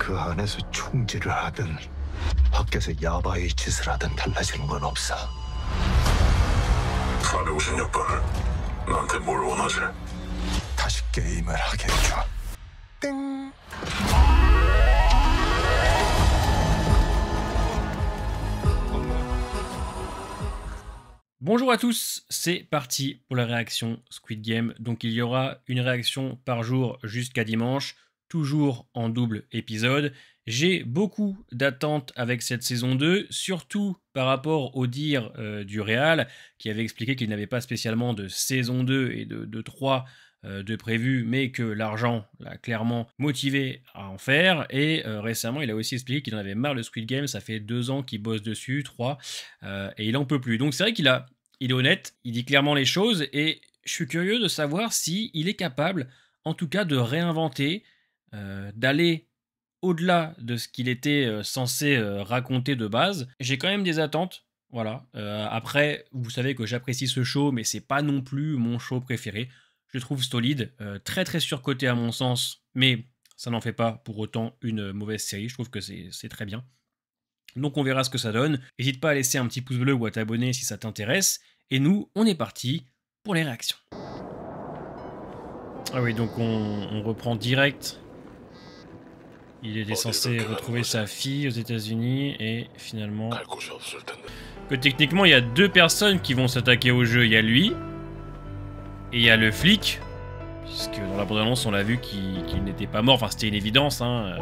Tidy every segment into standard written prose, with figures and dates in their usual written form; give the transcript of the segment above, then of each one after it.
그 안에서 총질을 하든 밖에서 야바이 짓을 하든 달라지는 건 없어. 456번을 나한테 뭘 원하지? 다시 게임을 하게 해줘. 땡. Bonjour à tous, c'est parti pour la réaction Squid Game. Donc il y aura une réaction par jour jusqu'à dimanche, toujours en double épisode. J'ai beaucoup d'attentes avec cette saison 2, surtout par rapport au dire du Réal, qui avait expliqué qu'il n'avait pas spécialement de saison 2 et de 3 de prévu, mais que l'argent l'a clairement motivé à en faire. Et récemment, il a aussi expliqué qu'il en avait marre le Squid Game, ça fait 2 ans qu'il bosse dessus, 3, et il en peut plus. Donc c'est vrai qu'il est honnête, il dit clairement les choses, et je suis curieux de savoir s'il est capable, en tout cas, de réinventer, d'aller au-delà de ce qu'il était censé raconter de base. J'ai quand même des attentes, voilà. Après, vous savez que j'apprécie ce show, mais c'est pas non plus mon show préféré. Je le trouve solide, très très surcoté à mon sens, mais ça n'en fait pas pour autant une mauvaise série. Je trouve que c'est très bien. Donc on verra ce que ça donne. N'hésite pas à laisser un petit pouce bleu ou à t'abonner si ça t'intéresse. Et nous, on est parti pour les réactions. Ah oui, donc on reprend direct. Il était censé retrouver sa fille aux États-Unis et finalement... Que techniquement, il y a 2 personnes qui vont s'attaquer au jeu. Il y a lui et il y a le flic. Puisque dans la bande-annonce, on l'a vu qu'il n'était pas mort. Enfin, c'était une évidence, hein.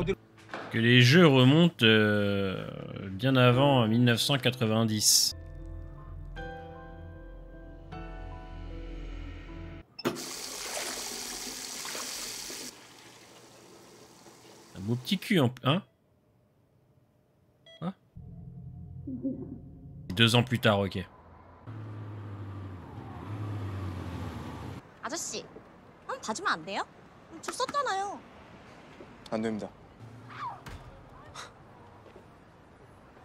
Que les jeux remontent bien avant 1990. Un beau petit cul, hein? Quoi? 2 ans plus tard, ok. 아저씨, 한번 봐주면 안 돼요? 저 썼잖아요. 안 됩니다.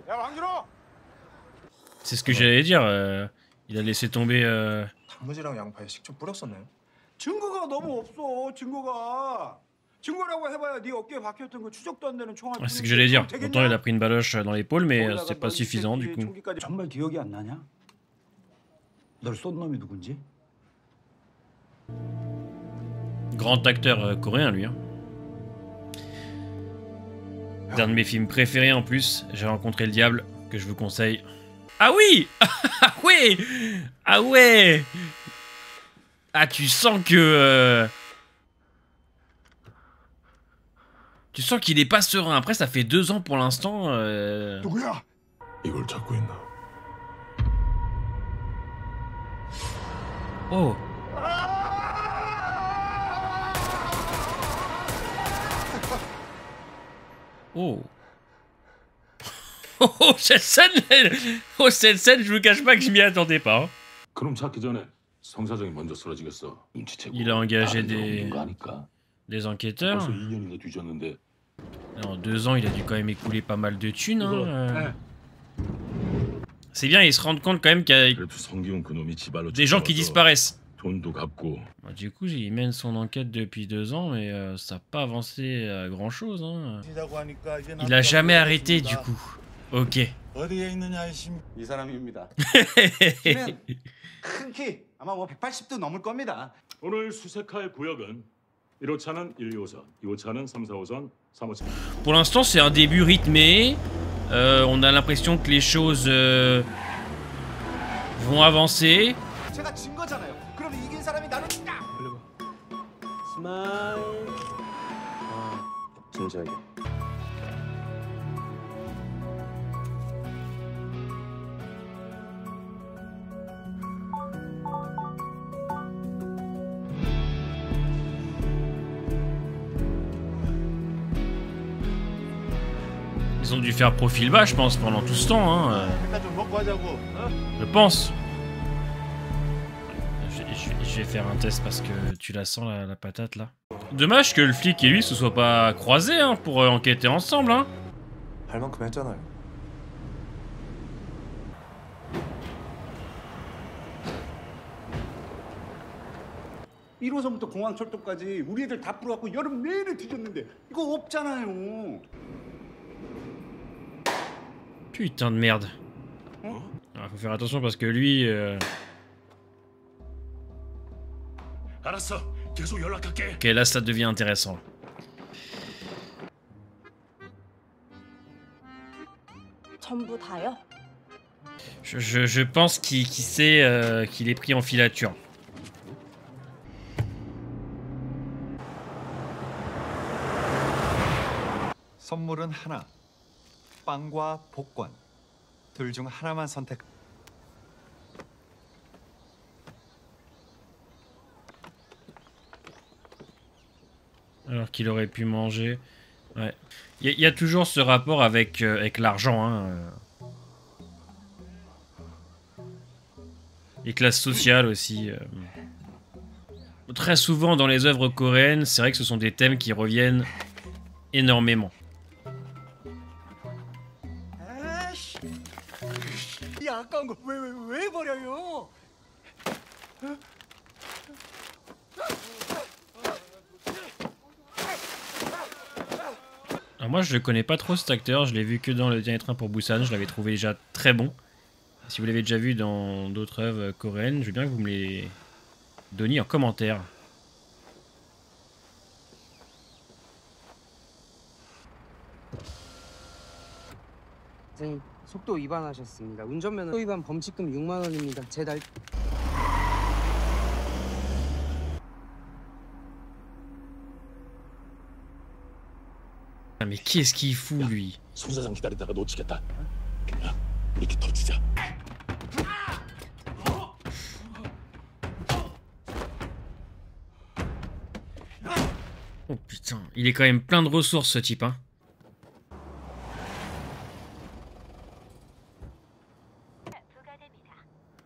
야, 왕준호! C'est ce que j'allais dire. Il a laissé tomber. 단무지랑 양파에 식초 뿌렸었나요? 증거가 너무 없어. 증거라고 해봐야 네 어깨에 박혔던 그 추적도 안 되는 총알. C'est ce que j'allais dire. Pourtant, il a pris une baloche dans l'épaule, mais c'est pas suffisant du coup. 정말 기억이 안 나냐? 널 쏜 놈이 누군지? Grand acteur coréen, lui. Hein. D'un de mes films préférés en plus, J'ai rencontré le diable, que je vous conseille. Ah oui! Ah ouais! Ah ouais! Ah, tu sens que... Tu sens qu'il est pas serein. Après, ça fait 2 ans pour l'instant. 누구야? 이걸 찾고 있나? Oh! Oh! Oh, cette scène, je vous cache pas que je m'y attendais pas. Hein. 그럼 찾기 전에 성사정이 먼저 쓰러지겠어. 눈치채고. Il a engagé des enquêteurs. 벌써 2년이나 뒤졌는데. En 2 ans, il a dû quand même écouler pas mal de thunes. Hein. C'est bien, ils se rendent compte quand même qu'il y a des gens qui disparaissent. Bah, du coup, il mène son enquête depuis 2 ans, mais ça n'a pas avancé à grand chose. Hein. Il a jamais arrêté du coup. Ok. 이 사람입니다. 큰 키, 아마 뭐 180도 넘을 겁니다. 오늘 수색할 구역은 1호차는 1, 2호선, 2호차는 3, 4호선, 3호차. Pour l'instant, c'est un début rythmé. On a l'impression que les choses vont avancer. 제가 진 거잖아요. 그럼 이긴 사람이 나를 스마일. 진지하게. Ils ont dû faire profil bas, je pense, pendant tout ce temps. Hein. Je pense. Je vais faire un test parce que tu la sens, la patate, là. Dommage que le flic et lui se soient pas croisés hein, pour enquêter ensemble. Hein. 할 만큼 했잖아요. 1호선부터 공항철도까지 우리 애들 다 풀어갖고 여름 내내 뒤졌는데 이거 없잖아요. Putain de merde. Faut faire attention parce que lui... 알았어. 계속 연락할게. Ok, là ça devient intéressant. 전부 다요? Je pense qu'il sait qu'il est pris en filature. 선물은 하나. 빵과 복권. 둘 중 하나만 선택. Alors qu'il aurait pu manger. Ouais. Il y a toujours ce rapport avec, avec l'argent. Hein. Les classes sociales aussi. Très souvent dans les œuvres coréennes, c'est vrai que ce sont des thèmes qui reviennent énormément. 야, 아까운 거 왜 버려요? Alors moi je le connais pas trop cet acteur, je l'ai vu que dans Le Dernier Train pour Busan, je l'avais trouvé déjà très bon. Si vous l'avez déjà vu dans d'autres œuvres coréennes, je veux bien que vous me les donniez en commentaire. 선생님, 속도 위반하셨습니다. 운전면허 위반 범칙금 6만 원입니다. Ah, mais qu'est-ce qu'il fout lui? 손 사장 기다리다가 놓치겠다. 야, 이렇게 더 주자. Oh putain, il est quand même plein de ressources ce type, hein.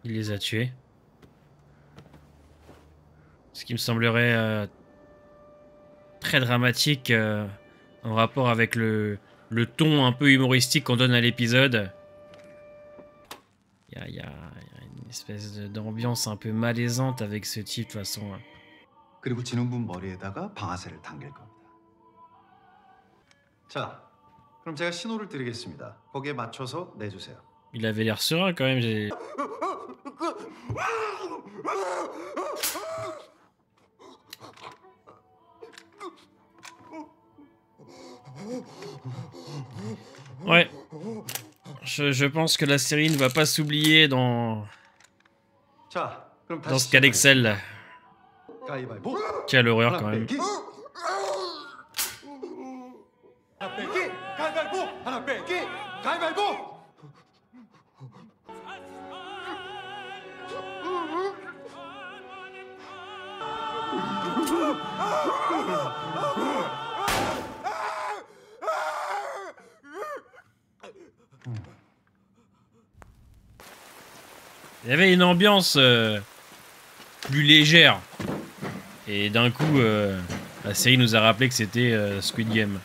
Il les a tués. Ce qui me semblerait très dramatique en rapport avec le ton un peu humoristique qu'on donne à l'épisode. Il y a une espèce d'ambiance un peu malaisante avec ce type de toute façon. 그리고 진흥분 머리에다가 방아쇠를 당길 겁니다. 자, 그럼 제가 신호를 드리겠습니다. 거기에 맞춰서 내주세요. Il avait l'air serein quand même. Ouais. Je pense que la série ne va pas s'oublier dans ce cas d'Excel. Quelle horreur quand même. Il y avait une ambiance plus légère. Et d'un coup, la série nous a rappelé que c'était Squid Game.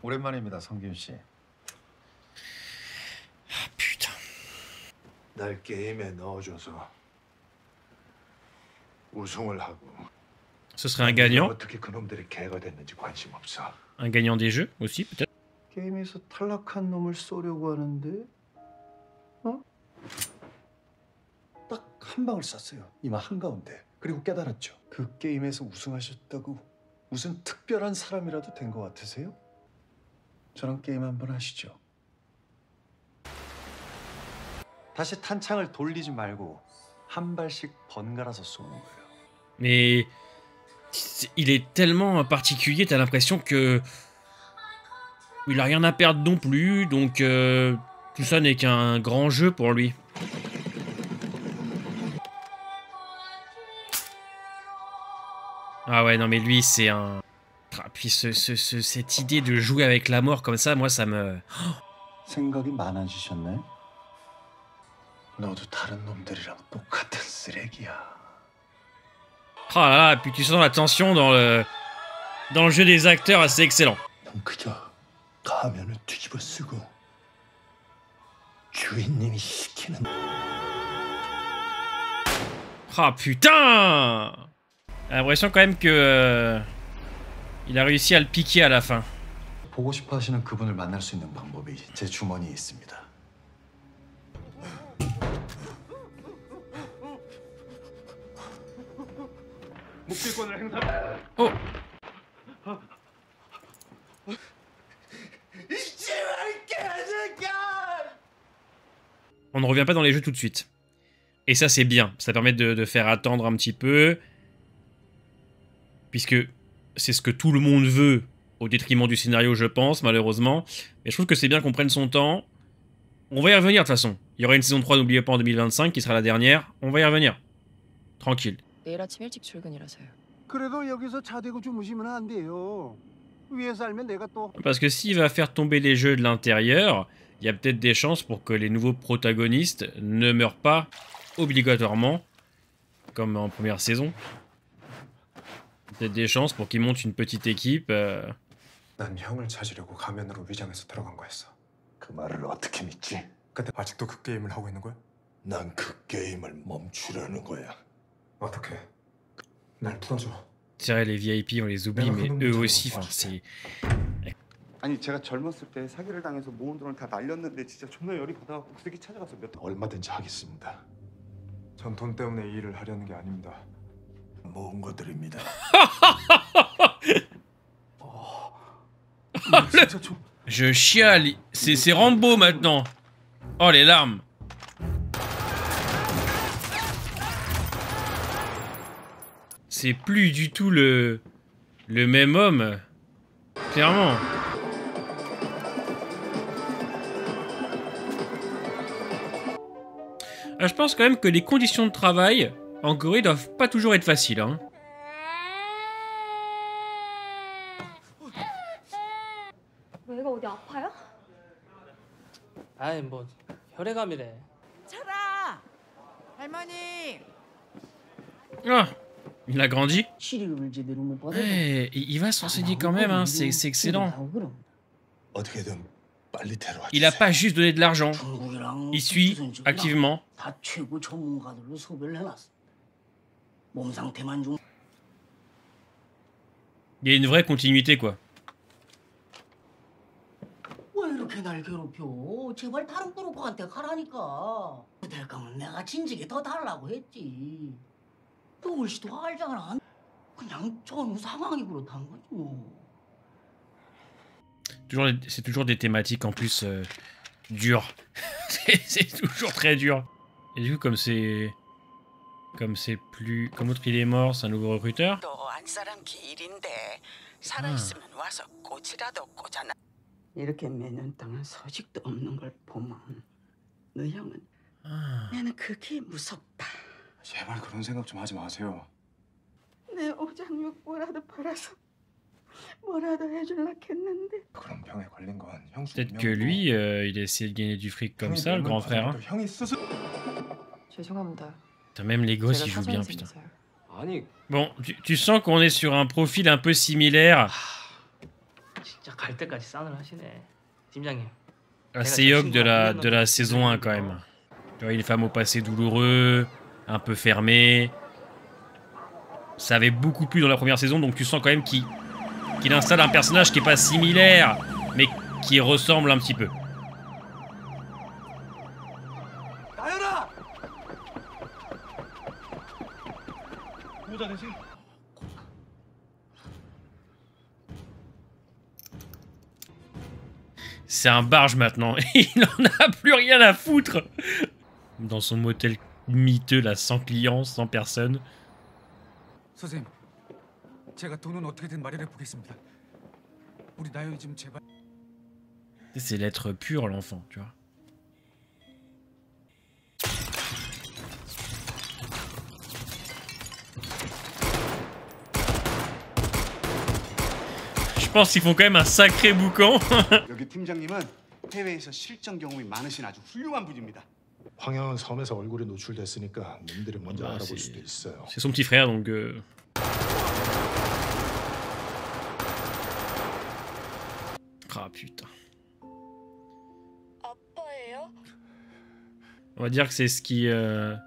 오랜만입니다, 성균 씨. Putain. 날 게임에 넣어줘서 우승을 하고. Ce serait un gagnant. 어떻게 그놈들이 개가 됐는지 관심 없어. Un gagnant des jeux aussi, peut-être. 게임에서 탈락한 놈을 쏘려고 하는데, 어? 딱 한 방을 쐈어요. 이마 한가운데. 그리고 깨달았죠. 그 게임에서 우승하셨다고 무슨 특별한 사람이라도 된 것 같으세요? 저랑 게임 한번 하시죠. 다시 탄창을 돌리지 말고 한 발씩 번갈아서 쏘는 거예요. Mais il est tellement particulier, t'as l'impression que il a rien à perdre non plus, donc tout ça n'est qu'un grand jeu pour lui. Ah ouais, non mais lui c'est un... Ah, puis cette idée de jouer avec la mort comme ça, moi ça me... 생각이 많아지셨네. 너도 다른 놈들이랑 똑같은 쓰레기야. Ah là là, et puis tu sens la tension dans le jeu des acteurs, c'est excellent. 넌 그저 가면을 뒤집어 쓰고 주인님이 시키는. Ah putain! J'ai l'impression quand même que il a réussi à le piquer à la fin. 보고 싶어 하시는 그분을 만날 수 있는 방법이 제 주머니에 있습니다. 묵비권을 행사. Oh! On ne revient pas dans les jeux tout de suite. Et ça c'est bien, ça permet de faire attendre un petit peu. Puisque c'est ce que tout le monde veut, au détriment du scénario je pense, malheureusement. Mais je trouve que c'est bien qu'on prenne son temps. On va y revenir de toute façon. Il y aura une saison 3, n'oubliez pas, en 2025, qui sera la dernière. On va y revenir. Tranquille. 내일 아침 일찍 출근이라서요. 그래도 여기서 자대고 주무시면 안 돼요. 위에서 알면 내가 또. Parce que s'il va faire tomber les jeux de l'intérieur, il y a peut-être des chances pour que les nouveaux protagonistes ne meurent pas obligatoirement, comme en première saison. Peut-être des chances pour qu'ils montent une petite équipe. 난 형을 찾으려고 가면으로 위장해서 들어간 거였어. 그 말을 어떻게 믿지? 근데 아직도 그 게임을 하고 있는 거야? 난 그 게임을 멈추려는 거야. 어떻게? 날 풀어줘. C'est vrai, les VIP, on les oublie, mais eux aussi, enfin, c'est... 아니 제가 젊었을 때 사기를 당해서 모은 돈을 다 날렸는데 진짜 존나 열이 받아갖고 그 새끼 찾아가서 몇 돈. 얼마든지 하겠습니다. 전 돈 때문에 이 일을 하려는 게 아닙니다. 모은 거들입니다. Je chiale, c'est Rambo maintenant. Oh les larmes. C'est plus du tout le même homme, clairement. Je pense quand même que les conditions de travail en Corée doivent pas toujours être faciles, hein. 얘가 어디 아파요? 아이 뭐 혈액암이래. 철아, 할머니. Ah, il a grandi. Eh, il va s'enseigner quand même, hein. C'est excellent. 어떻게든 빨리 데려와. Il a pas juste donné de l'argent. Il suit activement. 다 최고 전문가들로 섭외를 해놨어. 몸 상태만 좀. Il y a une vraie continuité, quoi. 왜 이렇게 날 괴롭혀? 제발 다른 브로커한테 가라니까. 될 거면 내가 진즉에 더 달라고 했지. 너 올시도 알잖아. 그냥 전후 상황이 그렇다는 거지 뭐. C'est toujours des thématiques en plus dures. C'est toujours très dur. Et du coup, comme c'est plus... Comme l'autre il est mort, c'est un nouveau recruteur. 이렇게 몇 년 동안 소식도 없는 걸 보면 너 형은 나는 그게 무섭다. 제발 그런 생각 좀 하지 마세요. 내 오장육 뭐라도 팔아서 뭐라도 해줄라 했는데. 그런 병에 걸린 건 형수. Peut-être que lui, il essaie de gagner du fric comme ça, le grand frère. Hein. 형이 스스로. 죄송합니다. Putain, même les gosses, ils jouent bien, putain. Bon, tu sens qu'on est sur un profil un peu similaire. 진짜 갈 때까지 싼을 하시네. 팀장님. À Seyok de la saison 1 quand même. Tu vois, une femme au passé douloureux, un peu fermée. Ça avait beaucoup plu dans la première saison, donc tu sens quand même qu'il installe un personnage qui est pas similaire, mais qui ressemble un petit peu. C'est un barge maintenant, il en a plus rien à foutre. Dans son motel miteux là, sans clients, sans personne. 선생님, 제가 돈은 어떻게든 마련해 보겠습니다. 우리 나연이 좀 제발. C'est l'être pur, l'enfant, tu vois. Je pense qu'ils font quand même un sacré boucan. 여기 팀장님은 해외에서 실전 경험이 많으신 아주 훌륭한 분입니다. 황영은 섬에서 얼굴이 노출됐으니까 놈들이 먼저 알아볼 수도 있어요. C'est son petit frère, donc... Ah putain. 아빠예요? On va dire que c'est ce qui le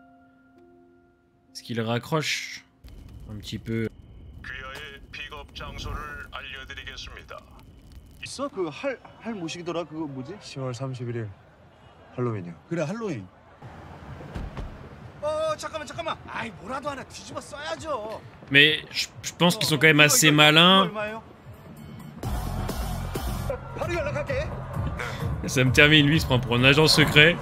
raccroche un petit peu. 있어? 그 할 모시기더라 그거 뭐지? 10월 31일 할로윈이요. 그래 할로윈. 잠깐만. 아이 뭐라도 하나 뒤집어 써야죠. Mais je pense qu'ils sont quand même assez malins. 바로 연락할게. Ça me termine, lui il se prend pour un agent secret.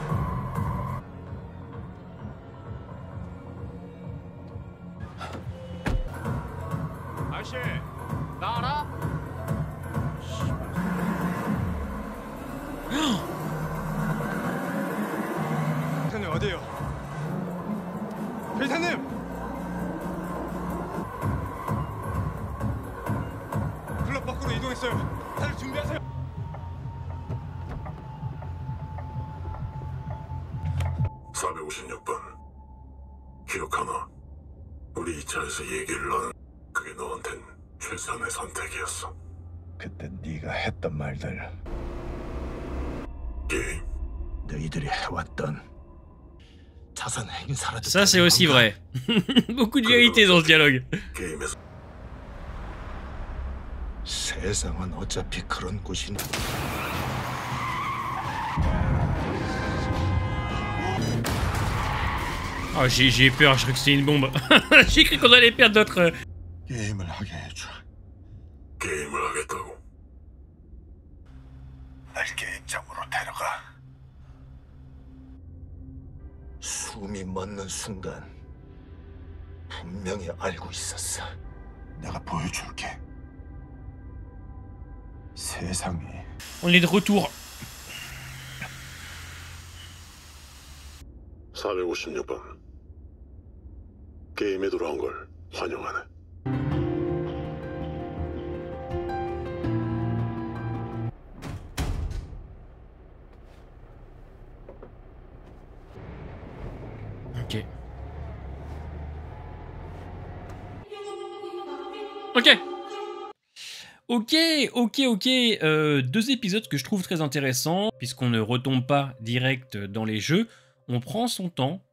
아저씨 나 알아? 회사님 어디에요? 회사님! 클럽 밖으로 이동했어요. 다들 준비하세요. 기억하나? 우리 2차에서 얘기를 나눈 그게 너한텐 최선의 선택이었어. 그때 네가 했던 말들 게임 너희들이 해왔던 자선 행사라도 Ça c'est aussi vrai. Beaucoup de vérité dans ce dialogue. 게임에서 세상은 어차피 그런 곳이니 Oh j'ai peur, je crois que c'était une bombe. J'ai cru qu'on allait perdre notre... 게임을 하게 해줘. 게임을 하겠다고. 날 게임장으로 데려가. 숨이 멎는 순간 분명히 알고 있었어. 내가 보여줄게. 세상이. On est de retour. 456번. 게임에 돌아온 걸 환영하네. Ok. Deux épisodes que je trouve très intéressants, puisqu'on ne retombe pas direct dans les jeux. On prend son temps,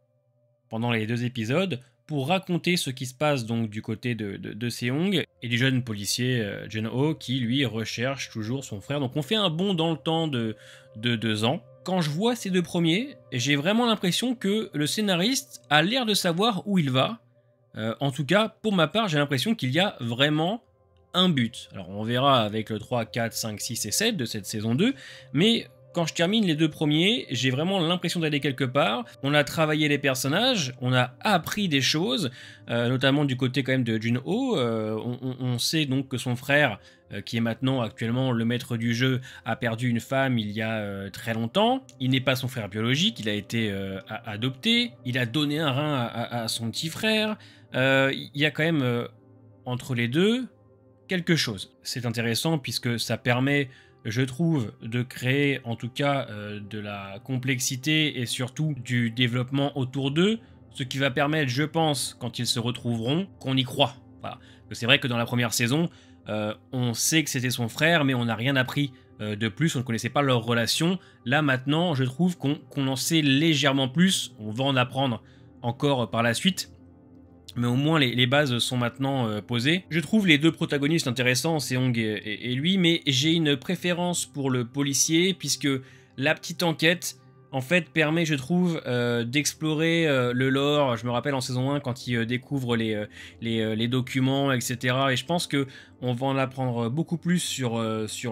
pendant les deux épisodes, pour raconter ce qui se passe donc du côté de Seong et du jeune policier Jun-ho qui lui recherche toujours son frère. Donc on fait un bond dans le temps de 2 ans. Quand je vois ces deux premiers, j'ai vraiment l'impression que le scénariste a l'air de savoir où il va. En tout cas, pour ma part, j'ai l'impression qu'il y a vraiment un but. Alors on verra avec le 3, 4, 5, 6 et 7 de cette saison 2, mais quand je termine les deux premiers, j'ai vraiment l'impression d'aller quelque part. On a travaillé les personnages, on a appris des choses, notamment du côté quand même de Jun-ho. On sait donc que son frère, qui est maintenant actuellement le maître du jeu, a perdu une femme il y a très longtemps. Il n'est pas son frère biologique, il a été adopté. Il a donné un rein à son petit frère. Il y a quand même entre les deux quelque chose. C'est intéressant puisque ça permet, je trouve, de créer en tout cas de la complexité et surtout du développement autour d'eux, ce qui va permettre, je pense, quand ils se retrouveront, qu'on y croit. Voilà. C'est vrai que dans la première saison, on sait que c'était son frère, mais on n'a rien appris de plus, on ne connaissait pas leur relation. Là maintenant, je trouve qu'on en sait légèrement plus, on va en apprendre encore par la suite. Mais au moins les bases sont maintenant posées. Je trouve les deux protagonistes intéressants, Seong et lui, mais j'ai une préférence pour le policier, puisque la petite enquête, en fait, permet, je trouve, d'explorer le lore. Je me rappelle en saison 1, quand il découvre les documents, etc. Et je pense que on va en apprendre beaucoup plus sur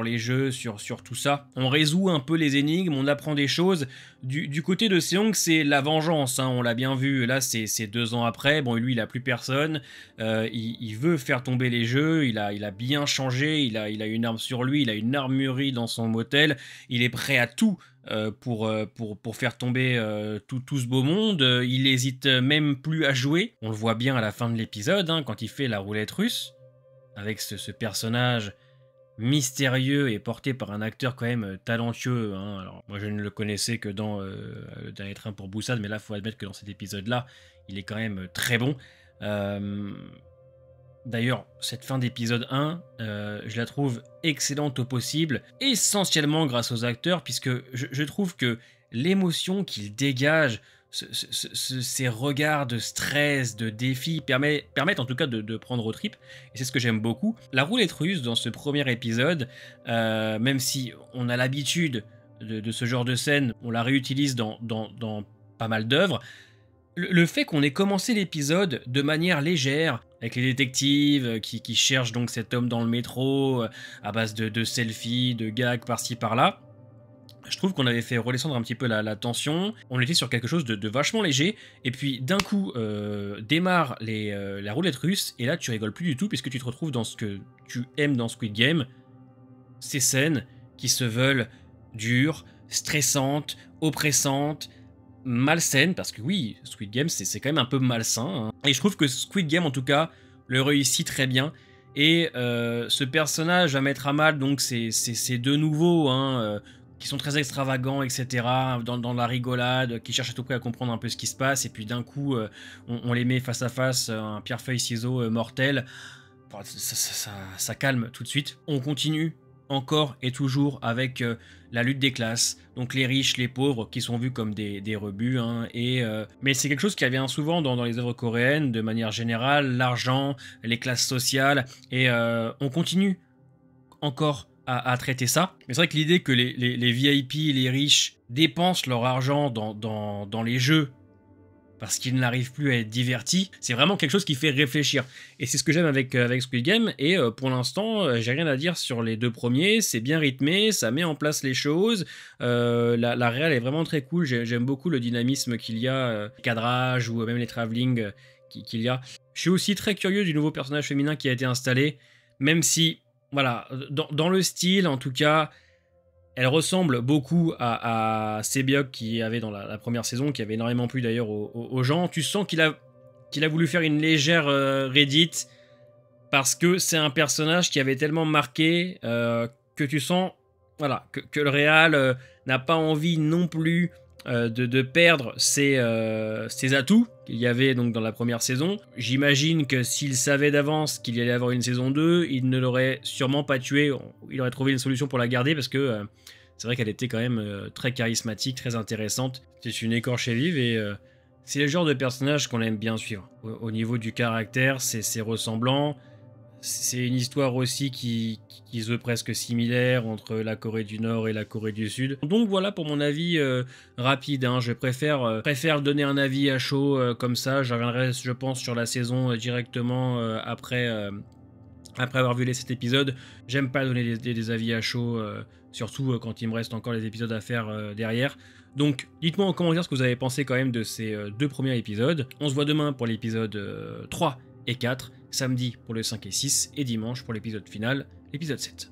les jeux, sur tout ça. On résout un peu les énigmes, on apprend des choses. Du côté de Seong, c'est la vengeance, hein, on l'a bien vu. Là, c'est 2 ans après. Bon, lui, il a plus personne. Il veut faire tomber les jeux. Il a bien changé. Il a une arme sur lui. Il a une armurerie dans son motel. Il est prêt à tout. Pour faire tomber tout ce beau monde. Il n'hésite même plus à jouer. On le voit bien à la fin de l'épisode, hein, quand il fait la roulette russe, avec ce personnage mystérieux et porté par un acteur quand même talentueux. Hein. Alors, moi, je ne le connaissais que dans le dernier train pour Busan, mais là, il faut admettre que dans cet épisode-là, il est quand même très bon. D'ailleurs, cette fin d'épisode 1, je la trouve excellente au possible, essentiellement grâce aux acteurs, puisque je trouve que l'émotion qu'ils dégagent ces regards de stress, de défi, permettent en tout cas de prendre aux tripes, et c'est ce que j'aime beaucoup. La roulette russe dans ce premier épisode, même si on a l'habitude de ce genre de scène, on la réutilise dans pas mal d'œuvres, le fait qu'on ait commencé l'épisode de manière légère, avec les détectives qui cherchent donc cet homme dans le métro, à base de selfies, de gags par-ci par-là, je trouve qu'on avait fait redescendre un petit peu la tension, on était sur quelque chose de vachement léger, et puis d'un coup démarre la roulette russe, et là tu rigoles plus du tout, puisque tu te retrouves dans ce que tu aimes dans Squid Game, ces scènes qui se veulent dures, stressantes, oppressantes, malsaines, parce que oui, Squid Game c'est quand même un peu malsain, hein. Et je trouve que Squid Game en tout cas le réussit très bien, et ce personnage va mettre à mal donc ces deux nouveaux, hein, qui sont très extravagants, etc., dans la rigolade, qui cherchent à tout prix à comprendre un peu ce qui se passe, et puis d'un coup on les met face à face, un pierre-feuille-ciseau mortel. Enfin, ça calme tout de suite. On continue encore et toujours avec la lutte des classes, donc les riches, les pauvres, qui sont vus comme des rebuts, hein, mais c'est quelque chose qui revient souvent dans les œuvres coréennes, de manière générale, l'argent, les classes sociales, et on continue encore à traiter ça. Mais c'est vrai que l'idée que les VIP, les riches, dépensent leur argent dans les jeux, parce qu'ils n'arrivent plus à être divertis, c'est vraiment quelque chose qui fait réfléchir. Et c'est ce que j'aime avec Squid Game, et pour l'instant, j'ai rien à dire sur les deux premiers, c'est bien rythmé, ça met en place les choses, la réal est vraiment très cool, j'aime beaucoup le dynamisme qu'il y a, le cadrage, ou même les travelling qu'il y a. Je suis aussi très curieux du nouveau personnage féminin qui a été installé, même si, voilà, dans le style, en tout cas, elle ressemble beaucoup à Sebiok qui avait dans la première saison, qui avait énormément plu d'ailleurs aux gens. Tu sens qu'il a voulu faire une légère Reddit, parce que c'est un personnage qui avait tellement marqué que tu sens, voilà, que le réal n'a pas envie non plus de perdre ses atouts qu'il y avait donc dans la première saison. J'imagine que s'il savait d'avance qu'il y allait avoir une saison 2, il ne l'aurait sûrement pas tué, il aurait trouvé une solution pour la garder, parce que c'est vrai qu'elle était quand même très charismatique, très intéressante. C'est une écorchée vive, et c'est le genre de personnage qu'on aime bien suivre. Au niveau du caractère, c'est ressemblant. C'est une histoire aussi qui se veut presque similaire entre la Corée du Nord et la Corée du Sud. Donc voilà pour mon avis rapide, hein. Je préfère donner un avis à chaud comme ça. Je reviendrai, je pense, sur la saison directement après avoir vu cet épisode. J'aime pas donner des avis à chaud, surtout quand il me reste encore les épisodes à faire derrière. Donc dites-moi en commentaire ce que vous avez pensé quand même de ces deux premiers épisodes. On se voit demain pour l'épisode 3 et 4, samedi pour le 5 et 6, et dimanche pour l'épisode final, l'épisode 7.